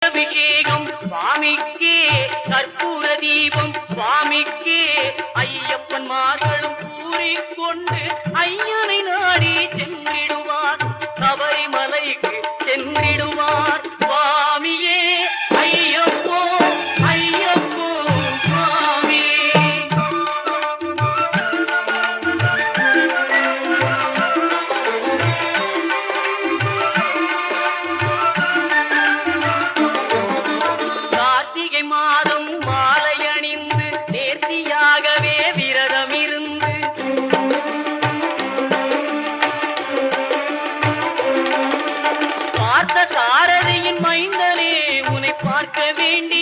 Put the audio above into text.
அபிஷேகம் சுவாமிக்கே, கற்பூர தீபம் சுவாமிக்கே. ஐயப்பன்மார்களும் கூறிக்கொண்டு ஐயனை நாடி சென்றிடுவார், சபரிமலைக்கு சென்றிடுவார். சுவாமியே ஐயப்போ ஐயப்போ சுவாமியே. கார்த்திகை மாதம் மாலை அணிந்து நேர்த்தியாகவே விரதம் இருந்து பார்த்த சாரதியின் மைந்தனே உன்னை பார்க்க வேண்டி